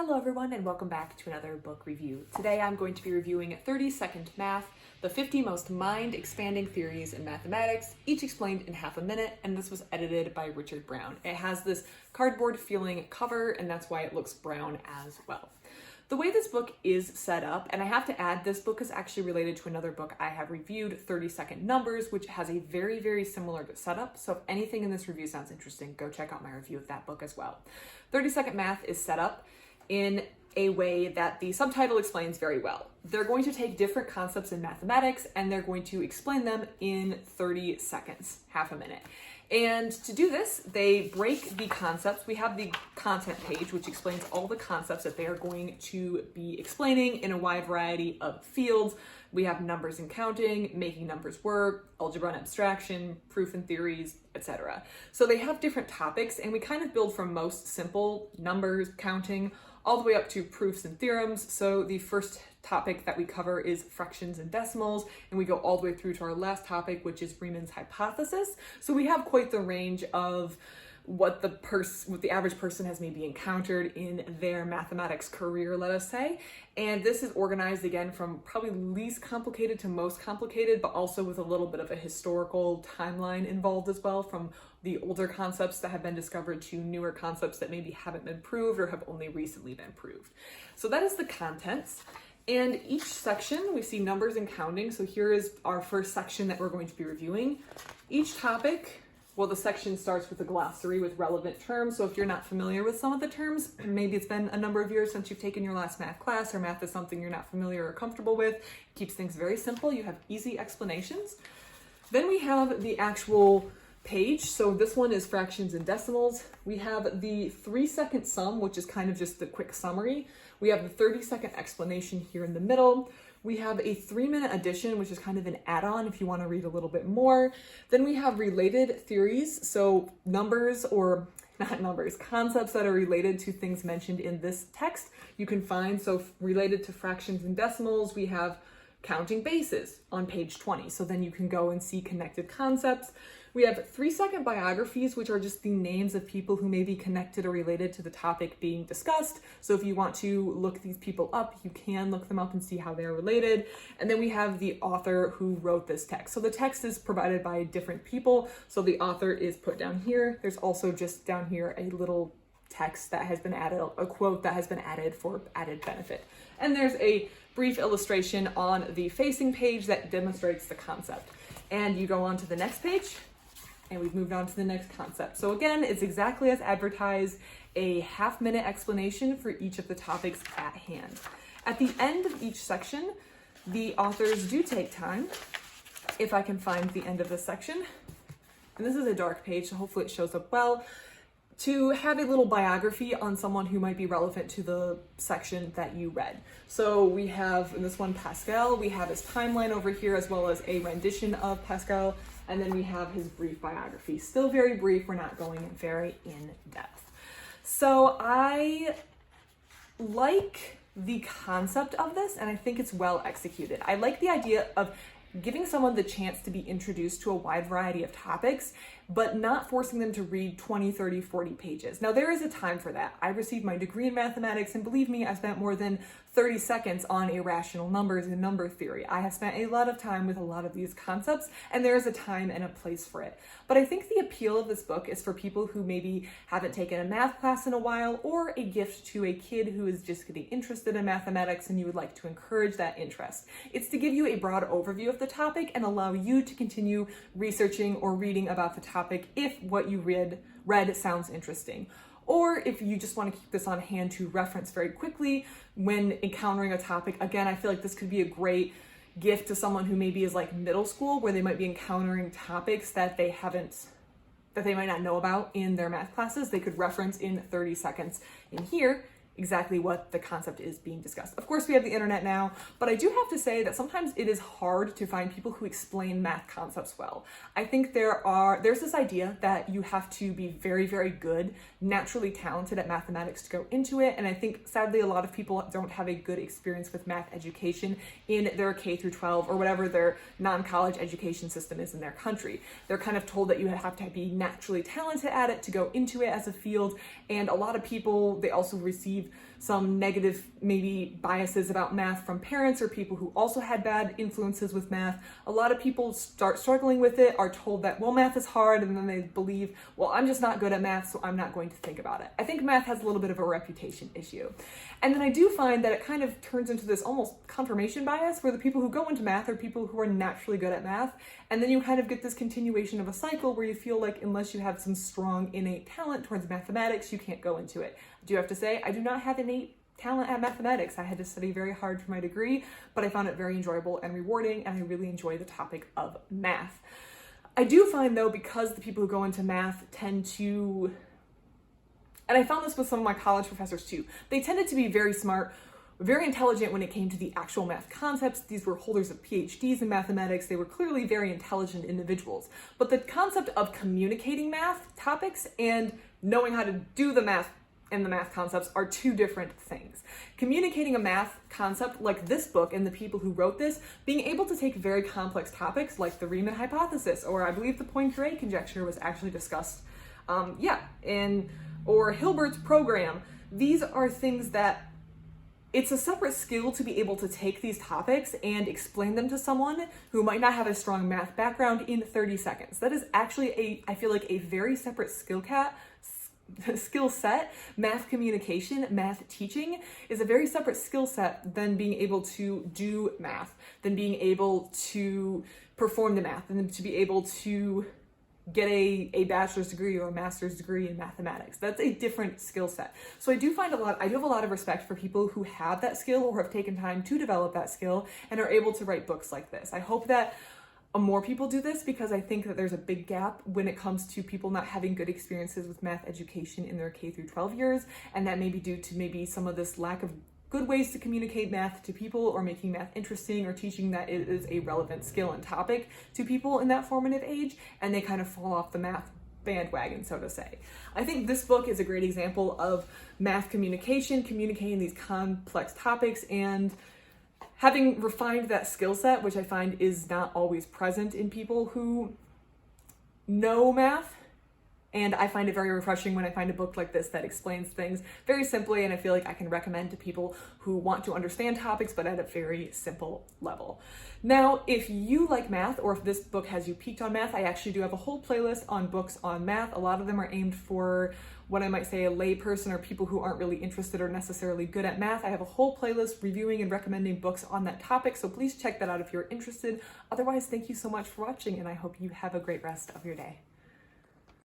Hello everyone and welcome back to another book review. Today I'm going to be reviewing 30-Second Math, the 50 most mind-expanding theories in mathematics, each explained in half a minute, and this was edited by Richard Brown. It has this cardboard feeling cover and that's why it looks brown as well. The way this book is set up, and I have to add, this book is actually related to another book I have reviewed, 30-Second Numbers, which has a very similar setup. So if anything in this review sounds interesting, go check out my review of that book as well. 30-Second Math is set up in a way that the subtitle explains very well. They're going to take different concepts in mathematics and they're going to explain them in 30 seconds, half a minute. And to do this, they break the concepts. We have the content page, which explains all the concepts that they are going to be explaining in a wide variety of fields. We have numbers and counting, making numbers work, algebra and abstraction, proof and theories, etc. So they have different topics and we kind of build from most simple numbers, counting, all the way up to proofs and theorems. So the first topic that we cover is fractions and decimals, and we go all the way through to our last topic, which is Riemann's hypothesis. So we have quite the range of what the average person has maybe encountered in their mathematics career, let us say. And this is organized again from probably least complicated to most complicated, but also with a little bit of a historical timeline involved as well, from the older concepts that have been discovered to newer concepts that maybe haven't been proved or have only recently been proved. So that is the contents. And each section, we see numbers and counting. So here is our first section that we're going to be reviewing. Each topic, well, the section starts with a glossary with relevant terms. So if you're not familiar with some of the terms, maybe it's been a number of years since you've taken your last math class, or math is something you're not familiar or comfortable with, it keeps things very simple. You have easy explanations. Then we have the actual page. So this one is fractions and decimals. We have the 3-second sum, which is kind of just the quick summary. We have the 30-second explanation here in the middle. We have a 3-minute addition, which is kind of an add-on if you want to read a little bit more. Then we have related theories, so numbers, or not numbers, concepts that are related to things mentioned in this text. You can find, so related to fractions and decimals, we have counting bases on page 20. So then you can go and see connected concepts. We have 3-second biographies, which are just the names of people who may be connected or related to the topic being discussed. So if you want to look these people up, you can look them up and see how they're related. And then we have the author who wrote this text. So the text is provided by different people. So the author is put down here. There's also just down here a little text that has been added, a quote that has been added for added benefit. And there's a brief illustration on the facing page that demonstrates the concept. And you go on to the next page, and we've moved on to the next concept. So again, it's exactly as advertised, a half-minute explanation for each of the topics at hand. At the end of each section, the authors do take time, if I can find the end of this section, and this is a dark page, so hopefully it shows up well, to have a little biography on someone who might be relevant to the section that you read. So we have, in this one, Pascal. We have his timeline over here, as well as a rendition of Pascal. And then we have his brief biography. Still very brief, we're not going very in depth. So I like the concept of this, and I think it's well executed. I like the idea of giving someone the chance to be introduced to a wide variety of topics, but not forcing them to read 20, 30, 40 pages. Now, there is a time for that. I received my degree in mathematics, and believe me, I spent more than 30 seconds on irrational numbers and number theory. I have spent a lot of time with a lot of these concepts, and there is a time and a place for it. But I think the appeal of this book is for people who maybe haven't taken a math class in a while, or a gift to a kid who is just getting interested in mathematics and you would like to encourage that interest. It's to give you a broad overview of the topic and allow you to continue researching or reading about the topic if what you read sounds interesting. Or if you just want to keep this on hand to reference very quickly when encountering a topic. Again, I feel like this could be a great gift to someone who maybe is like middle school, where they might be encountering topics that they might not know about in their math classes. They could reference in 30 seconds in here exactly what the concept is being discussed. Of course, we have the internet now, but I do have to say that sometimes it is hard to find people who explain math concepts well. I think there's this idea that you have to be very good, naturally talented at mathematics to go into it, and I think sadly a lot of people don't have a good experience with math education in their K through 12 or whatever their non-college education system is in their country. They're kind of told that you have to be naturally talented at it to go into it as a field, and a lot of people, they also receive some negative maybe biases about math from parents or people who also had bad influences with math. A lot of people start struggling with it, are told that, well, math is hard, and then they believe, well, I'm just not good at math, so I'm not going to think about it. I think math has a little bit of a reputation issue. And then I do find that it kind of turns into this almost confirmation bias where the people who go into math are people who are naturally good at math. And then you kind of get this continuation of a cycle where you feel like unless you have some strong innate talent towards mathematics, you can't go into it. I do have to say, I do not have innate talent at mathematics. I had to study very hard for my degree, but I found it very enjoyable and rewarding, and I really enjoy the topic of math. I do find though, because the people who go into math tend to, and I found this with some of my college professors too, they tended to be very smart, very intelligent when it came to the actual math concepts. These were holders of PhDs in mathematics. They were clearly very intelligent individuals. But the concept of communicating math topics and knowing how to do the math and the math concepts are two different things. Communicating a math concept like this book and the people who wrote this, being able to take very complex topics like the Riemann hypothesis, or I believe the Poincare conjecture was actually discussed, or Hilbert's program. These are things that it's a separate skill to be able to take these topics and explain them to someone who might not have a strong math background in 30 seconds. That is actually I feel like a very separate skill set. Math communication, math teaching is a very separate skill set than being able to do math, than being able to perform the math, and then to be able to get a bachelor's degree or a master's degree in mathematics. That's a different skill set. So I do have a lot of respect for people who have that skill or have taken time to develop that skill and are able to write books like this. I hope that more people do this, because I think that there's a big gap when it comes to people not having good experiences with math education in their K through 12 years, and that may be due to maybe some of this lack of good ways to communicate math to people, or making math interesting, or teaching that it is a relevant skill and topic to people in that formative age, and they kind of fall off the math bandwagon, so to say. I think this book is a great example of math communication, communicating these complex topics, and having refined that skill set, which I find is not always present in people who know math. And I find it very refreshing when I find a book like this that explains things very simply, and I feel like I can recommend to people who want to understand topics but at a very simple level. Now, if you like math, or if this book has you piqued on math, I actually do have a whole playlist on books on math. A lot of them are aimed for what I might say a lay person or people who aren't really interested or necessarily good at math. I have a whole playlist reviewing and recommending books on that topic, so please check that out if you're interested. Otherwise, thank you so much for watching, and I hope you have a great rest of your day.